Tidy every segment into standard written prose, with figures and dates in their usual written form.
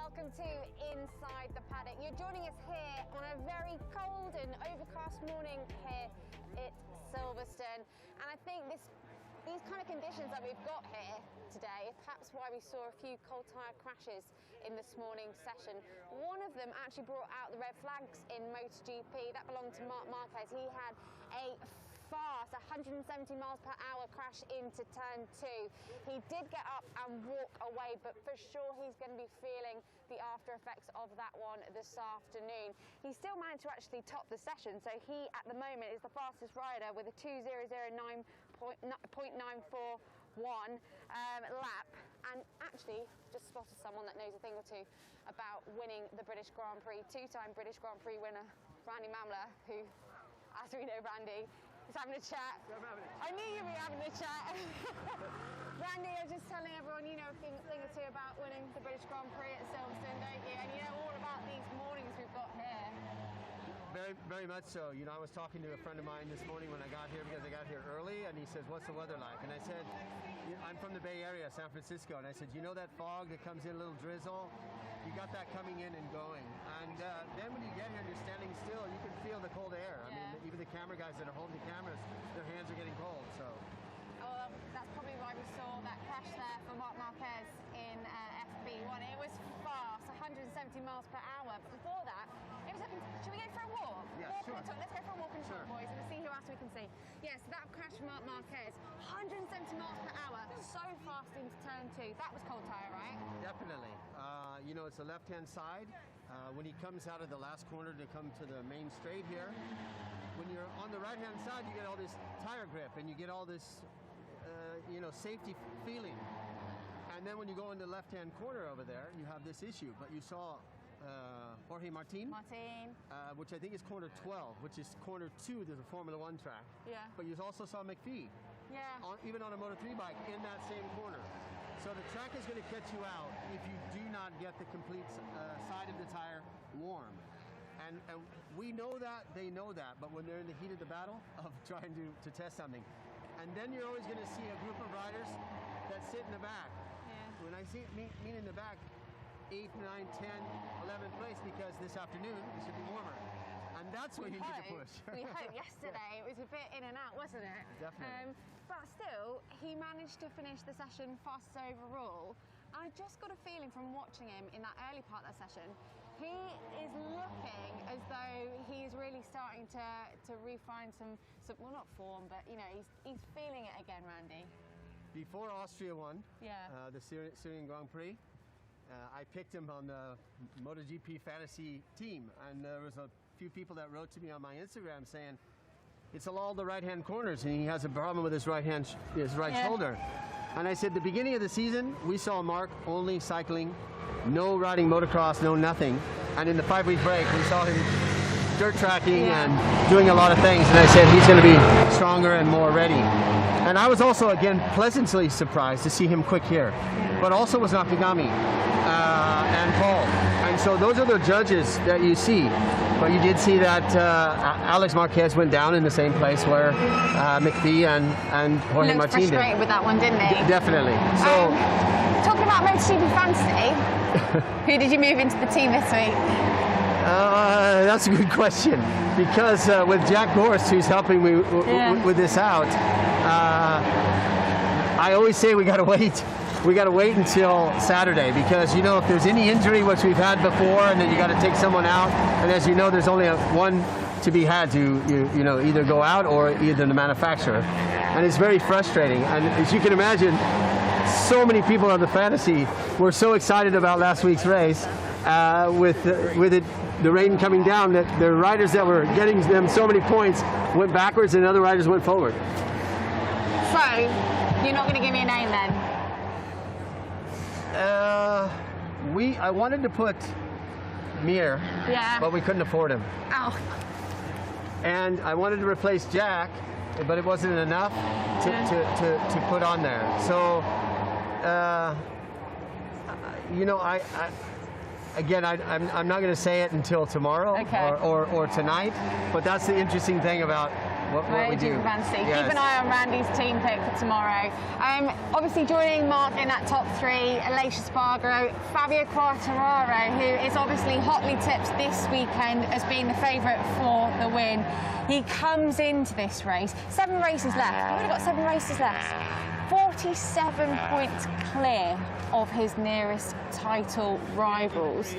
welcome to Inside the Paddock. You're joining us here on a very cold and overcast morning here at Silverstone, and I think these kind of conditions that we've got here today, perhaps why we saw a few cold tyre crashes in this morning's session. One of them actually brought out the red flags in MotoGP. That belonged to Marc Marquez. He had a fast 170 miles per hour crash into turn 2. He did get up and walk away, but for sure he's going to be feeling the after effects of that one this afternoon. He still managed to actually top the session, so he at the moment is the fastest rider with a 2:00.9.941 lap, and actually just spotted someone that knows a thing or two about winning the British Grand Prix. Two-time British Grand Prix winner Randy Mamler, who, as we know, Randy is having a chat. I knew you'd be having a chat. Randy, I was just telling everyone, you know a thing or two about winning the British Grand Prix at Silverstone, don't you? And you know all about these mornings we've got here. Very, very much so. You know, I was talking to a friend of mine this morning when I got here, because I got here early, and he says, "What's the weather like?" And I said, "I'm from the Bay Area, San Francisco," and I said, "You know that fog that comes in, a little drizzle? You got that coming in and going. And then when you get here and you're standing still, you can feel the cold air. I mean, even the camera guys that are holding the cameras, their hands are getting cold." So. Well, that's probably why we saw that crash there for Marc Marquez in FP1. It was fast, 170 miles per hour. But before that, it was looking. Should we go for a walk? Yeah, sure. Let's go for a walk and talk, boys, and we'll see who else we can see. Yes, that crash for Marc Marquez, 170 miles per hour, so fast into turn 2. That was cold tyre, right? Definitely. You know, it's the left-hand side. When he comes out of the last corner to come to the main straight here, when you're on the right-hand side, you get all this tire grip and you get all this, you know, safety feeling. And then when you go in the left-hand corner over there, you have this issue. But you saw Jorge Martin, which I think is corner 12, which is corner 2 to the Formula 1 track. Yeah. But you also saw McPhee, even on a Moto3 bike, in that same corner. So the track is going to catch you out if you do not get the complete side of the tire warm. And we know that, they know that, but when they're in the heat of the battle of trying to test something. And then you're always going to see a group of riders that sit in the back. Yeah. When I see mean in the back, 8, 9, 10, 11th place, because this afternoon it should be warmer. And that's where you need to push. We hope. Yesterday it was a bit in and out, wasn't it? Definitely. But still, he managed to finish the session fastest overall. I just got a feeling from watching him in that early part of the session, he is looking as though he's really starting to refine some well, not form, but you know, he's feeling it again, Randy. Before Austria won, the Syrian Grand Prix, I picked him on the MotoGP fantasy team, and there was a few people that wrote to me on my Instagram saying it's all the right-hand corners, and he has a problem with his right shoulder. And I said, the beginning of the season, we saw Mark only cycling, no riding motocross, no nothing. And in the 5-week break, we saw him dirt tracking and doing a lot of things. And I said, he's going to be stronger and more ready. And I was also, again, pleasantly surprised to see him quick here. But also was Nakagami and Paul. And so those are the judges that you see. But you did see that Alex Marquez went down in the same place where McPhee and Jorge Martin did. Frustrated with that one, didn't he? Definitely. So, talking about MotoGP fantasy, who did you move into the team this week? That's a good question, because with Jack Gorst, who's helping me with this out, I always say we got to wait. We got to wait until Saturday, because you know, if there's any injury, which we've had before, and then you got to take someone out, and as you know, there's only one to be had to you know, either go out or either the manufacturer, and it's very frustrating. And as you can imagine, so many people on the fantasy were so excited about last week's race with the rain coming down, that the riders that were getting them so many points went backwards and other riders went forward. So, you're not going to give me a name then? I wanted to put Mir, but we couldn't afford him. Oh. And I wanted to replace Jack, but it wasn't enough to put on there. So, you know, I'm not going to say it until tomorrow or tonight, but that's the interesting thing about what we do. Fantasy. Yes. Keep an eye on Randy's team pick for tomorrow. Obviously joining Mark in that top three, Aleix Espargaro, Fabio Quartararo, who is obviously hotly tipped this weekend as being the favourite for the win. He comes into this race, 7 races left. He's already got 7 races left. 47 points clear of his nearest title rivals.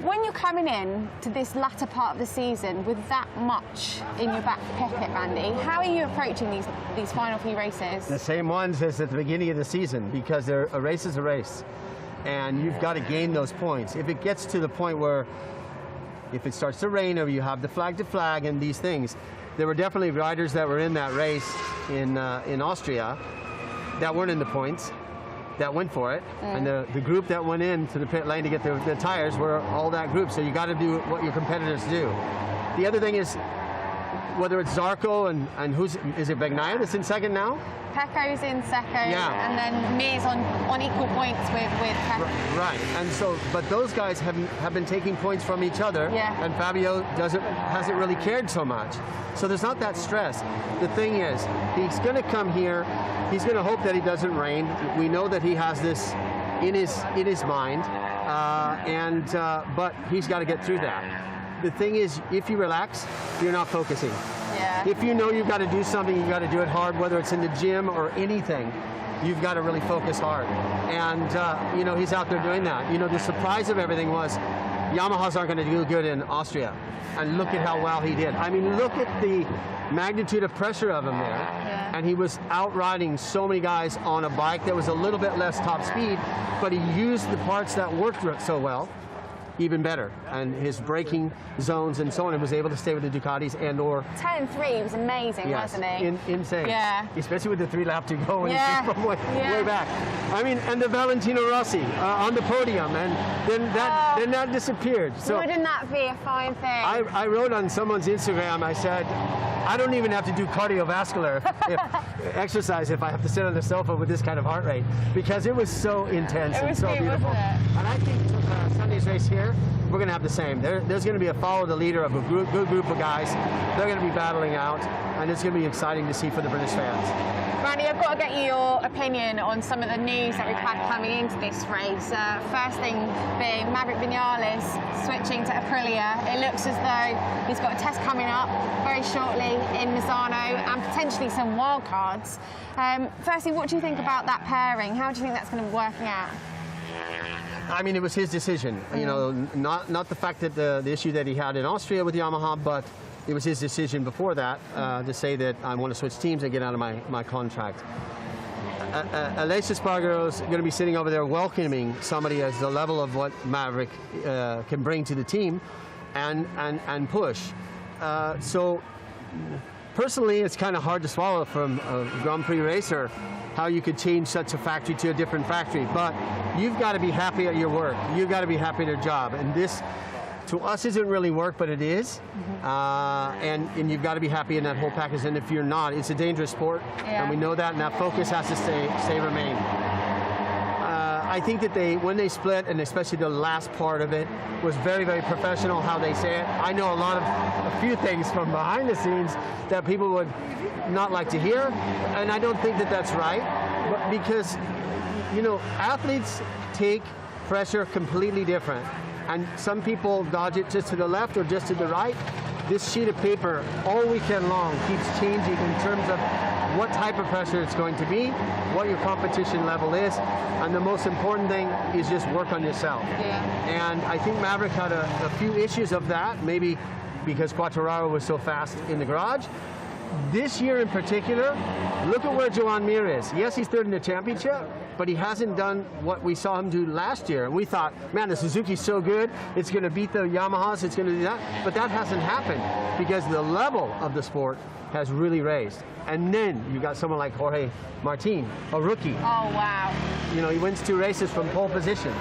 When you're coming in to this latter part of the season with that much in your back pocket, Randy, how are you approaching these final few races? The same ones as at the beginning of the season, because a race is a race, and you've got to gain those points. If it gets to the point where, if it starts to rain or you have the flag to flag and these things, there were definitely riders that were in that race in Austria that weren't in the points, that went for it, and the group that went into the pit lane to get the tires were all that group. So you got to do what your competitors do. The other thing is, whether it's Zarco and is it Bagnaia that's in second now? Pecco's in second, and then Mir's on equal points with Pecco. Right, and so, but those guys have been taking points from each other, and Fabio hasn't really cared so much. So there's not that stress. The thing is, he's going to come here. He's going to hope that it doesn't rain. We know that he has this in his mind, but he's got to get through that. The thing is, if you relax, you're not focusing. Yeah. If you know you've got to do something, you've got to do it hard, whether it's in the gym or anything, you've got to really focus hard. And, you know, he's out there doing that. You know, the surprise of everything was Yamahas aren't going to do good in Austria. And look at how well he did. I mean, look at the magnitude of pressure of him there. And he was outriding so many guys on a bike that was a little bit less top speed, but he used the parts that worked so well even better, and his braking zones and so on, and was able to stay with the Ducatis and or... 10-3 was amazing, wasn't he? Insane. Yeah. Especially with the 3 lap to go, and he's from way back. I mean, and the Valentino Rossi on the podium, and then that disappeared. So wouldn't that be a fine thing? I wrote on someone's Instagram, I said, I don't even have to do cardiovascular exercise if I have to sit on the sofa with this kind of heart rate, because it was so intense and so beautiful. And I think Sunday's race here, we're going to have the same. There's going to be a follow the leader of a good group of guys. They're going to be battling out, and it's going to be exciting to see for the British fans. Randy, I've got to get your opinion on some of the news that we've had coming into this race. First thing being Maverick Vinales switching to Aprilia. It looks as though he's got a test coming up very shortly in Misano, and potentially some wild cards. Firstly, what do you think about that pairing? How do you think that's going to be working out? I mean, it was his decision. You know, not the fact that the issue that he had in Austria with Yamaha, but it was his decision before that to say that I want to switch teams and get out of my contract. Aleix Espargaro is going to be sitting over there welcoming somebody as the level of what Maverick can bring to the team and push. So personally, it's kind of hard to swallow from a Grand Prix racer how you could change such a factory to a different factory. But you've got to be happy at your work. You've got to be happy at your job. And this, to us, isn't really work, but it is. And you've got to be happy in that whole package. And if you're not, it's a dangerous sport. And we know that, and that focus has to remain. I think that when they split, and especially the last part of it, was very, very professional how they say it. I know a few things from behind the scenes that people would not like to hear, and I don't think that that's right, but because, you know, athletes take pressure completely different, and some people dodge it just to the left or just to the right. This sheet of paper all weekend long keeps changing in terms of what type of pressure it's going to be, what your competition level is, and the most important thing is just work on yourself. And I think Maverick had a few issues of that, maybe because Quartararo was so fast in the garage. This year in particular, look at where Joan Mir is. Yes, he's third in the championship, but he hasn't done what we saw him do last year. And we thought, man, the Suzuki's so good, it's going to beat the Yamahas, it's going to do that. But that hasn't happened because the level of the sport has really raised. And then you got someone like Jorge Martin, a rookie. Oh, wow. You know, he wins 2 races from pole positions.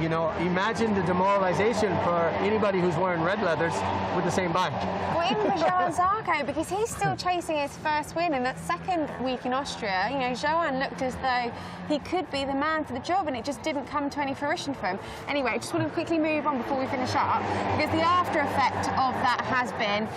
You know, imagine the demoralization for anybody who's wearing red leathers with the same bike. Well, even for Joan Zarco, because he's still chasing his first win in that second week in Austria. You know, Joan looked as though he could be the man for the job, and it just didn't come to any fruition for him. Anyway, I just want to quickly move on before we finish up, because the after effect of that has been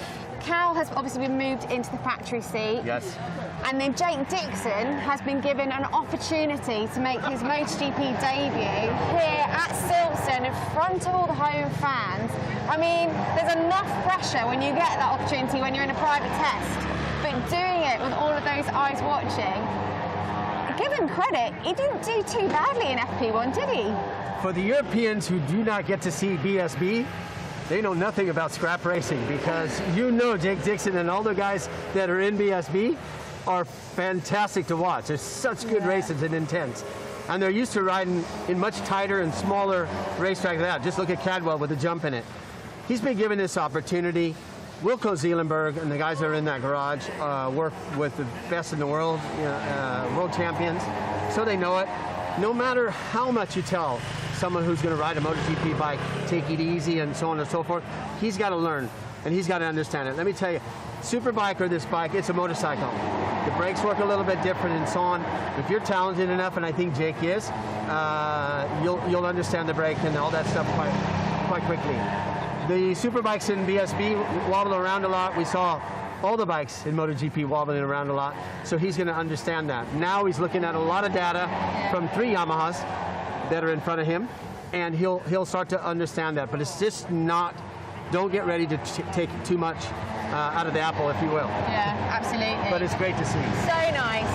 Cal has obviously been moved into the factory seat. Yes. And then Jake Dixon has been given an opportunity to make his MotoGP debut here at Silverstone in front of all the home fans. I mean, there's enough pressure when you get that opportunity when you're in a private test, but doing it with all of those eyes watching, give him credit, he didn't do too badly in FP1, did he? For the Europeans who do not get to see BSB, they know nothing about scrap racing, because you know Jake Dixon and all the guys that are in BSB are fantastic to watch. They're such good races and intense. And they're used to riding in much tighter and smaller racetracks than that. Just look at Cadwell with a jump in it. He's been given this opportunity. Wilco Zeelenberg and the guys that are in that garage work with the best in the world, world champions, so they know it. No matter how much you tell someone who's going to ride a MotoGP bike, take it easy and so on and so forth, he's got to learn and he's got to understand it. Let me tell you, Superbike or this bike, it's a motorcycle. The brakes work a little bit different and so on. If you're talented enough, and I think Jake is, you'll understand the brake and all that stuff quite quickly. The Superbikes in BSB wobble around a lot. We saw all the bikes in MotoGP wobbling around a lot, so he's going to understand that. Now he's looking at a lot of data from 3 Yamahas that are in front of him, and he'll start to understand that. But it's just not, don't get ready to take too much out of the apple, if you will. Yeah, absolutely. But it's great to see. So nice.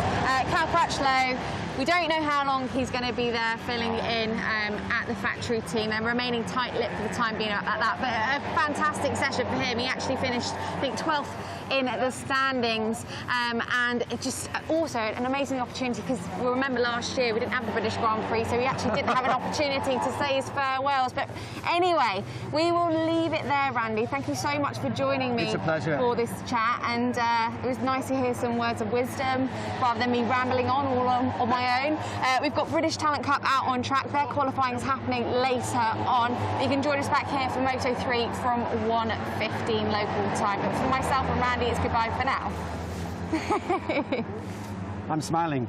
Cal Crutchlow, we don't know how long he's going to be there filling in at the factory team and remaining tight-lipped for the time being at that. But a fantastic session for him. He actually finished, I think, 12th in the standings, and it just also an amazing opportunity, because we remember last year we didn't have the British Grand Prix, so he actually didn't have an opportunity to say his farewells. But anyway, we will leave it there, Randy. Thank you so much for joining me for this chat, and it was nice to hear some words of wisdom rather than me rambling on all on my own. We've got British Talent Cup out on track. Their qualifying is happening later on. You can join us back here for Moto 3 from 1:15 local time. But for myself and Randy, it's goodbye for now. I'm smiling.